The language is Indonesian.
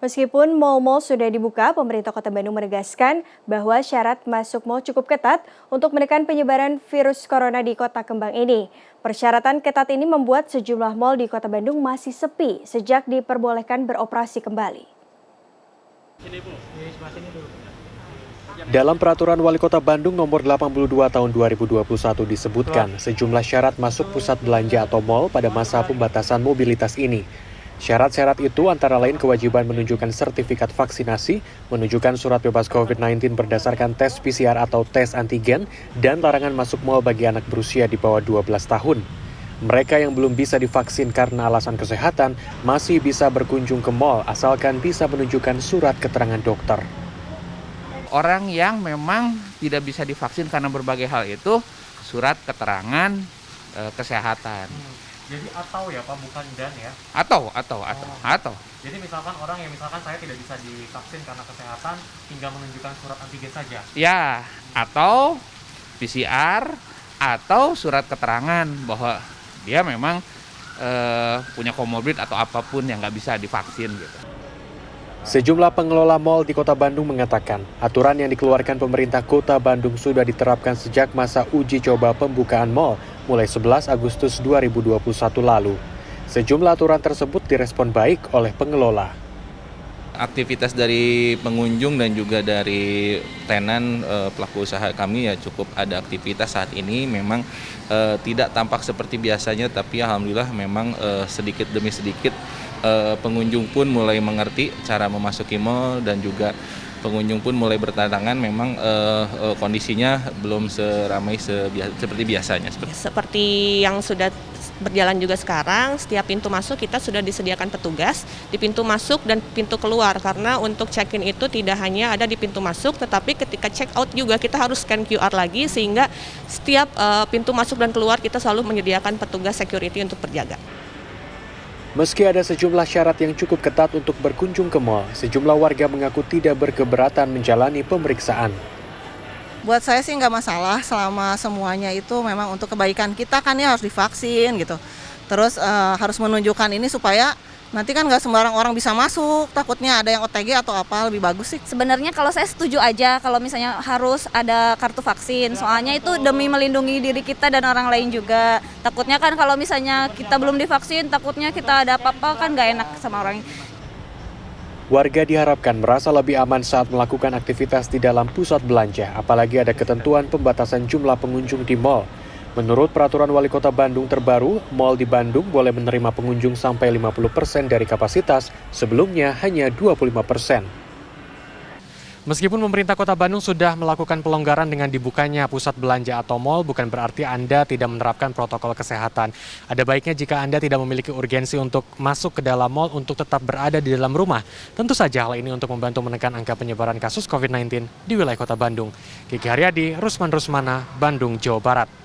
Meskipun mal-mal sudah dibuka, pemerintah Kota Bandung menegaskan bahwa syarat masuk mal cukup ketat untuk menekan penyebaran virus corona di Kota Kembang ini. Persyaratan ketat ini membuat sejumlah mal di Kota Bandung masih sepi sejak diperbolehkan beroperasi kembali. Dalam peraturan Wali Kota Bandung nomor 82 tahun 2021 disebutkan sejumlah syarat masuk pusat belanja atau mal pada masa pembatasan mobilitas ini. Syarat-syarat itu antara lain kewajiban menunjukkan sertifikat vaksinasi, menunjukkan surat bebas COVID-19 berdasarkan tes PCR atau tes antigen, dan larangan masuk mal bagi anak berusia di bawah 12 tahun. Mereka yang belum bisa divaksin karena alasan kesehatan masih bisa berkunjung ke mal asalkan bisa menunjukkan surat keterangan dokter. Orang yang memang tidak bisa divaksin karena berbagai hal itu, surat keterangan kesehatan. Jadi atau ya Pak, bukan dan ya? Atau. Jadi misalkan orang yang saya tidak bisa divaksin karena kesehatan, tinggal menunjukkan surat antigen saja? Ya, atau PCR, atau surat keterangan bahwa dia memang punya komorbid atau apapun yang nggak bisa divaksin gitu. Sejumlah pengelola mal di Kota Bandung mengatakan, aturan yang dikeluarkan pemerintah Kota Bandung sudah diterapkan sejak masa uji coba pembukaan mal mulai 11 Agustus 2021 lalu. Sejumlah aturan tersebut direspon baik oleh pengelola. Aktivitas dari pengunjung dan juga dari tenan pelaku usaha kami ya cukup ada aktivitas saat ini. Memang tidak tampak seperti biasanya, tapi alhamdulillah memang sedikit demi sedikit pengunjung pun mulai mengerti cara memasuki mal dan juga pengunjung pun mulai berdatangan. Memang kondisinya belum seramai seperti biasanya. Seperti yang sudah berjalan juga sekarang, setiap pintu masuk kita sudah disediakan petugas di pintu masuk dan pintu keluar, karena untuk check-in itu tidak hanya ada di pintu masuk, tetapi ketika check-out juga kita harus scan QR lagi, sehingga setiap pintu masuk dan keluar kita selalu menyediakan petugas security untuk berjaga. Meski ada sejumlah syarat yang cukup ketat untuk berkunjung ke mal, sejumlah warga mengaku tidak berkeberatan menjalani pemeriksaan. Buat saya sih nggak masalah selama semuanya itu memang untuk kebaikan kita kan ya, harus divaksin gitu. Terus harus menunjukkan ini supaya nanti kan nggak sembarang orang bisa masuk, takutnya ada yang OTG atau apa, lebih bagus sih. Sebenarnya kalau saya setuju aja kalau misalnya harus ada kartu vaksin, soalnya itu demi melindungi diri kita dan orang lain juga. Takutnya kan kalau misalnya kita belum divaksin, takutnya kita ada apa-apa kan nggak enak sama orang. Warga diharapkan merasa lebih aman saat melakukan aktivitas di dalam pusat belanja, apalagi ada ketentuan pembatasan jumlah pengunjung di mal. Menurut peraturan Wali Kota Bandung terbaru, mal di Bandung boleh menerima pengunjung sampai 50% dari kapasitas, sebelumnya hanya 25%. Meskipun pemerintah Kota Bandung sudah melakukan pelonggaran dengan dibukanya pusat belanja atau mal, bukan berarti Anda tidak menerapkan protokol kesehatan. Ada baiknya jika Anda tidak memiliki urgensi untuk masuk ke dalam mal untuk tetap berada di dalam rumah. Tentu saja hal ini untuk membantu menekan angka penyebaran kasus COVID-19 di wilayah Kota Bandung. Kiki Haryadi, Rusman Rusmana, Bandung, Jawa Barat.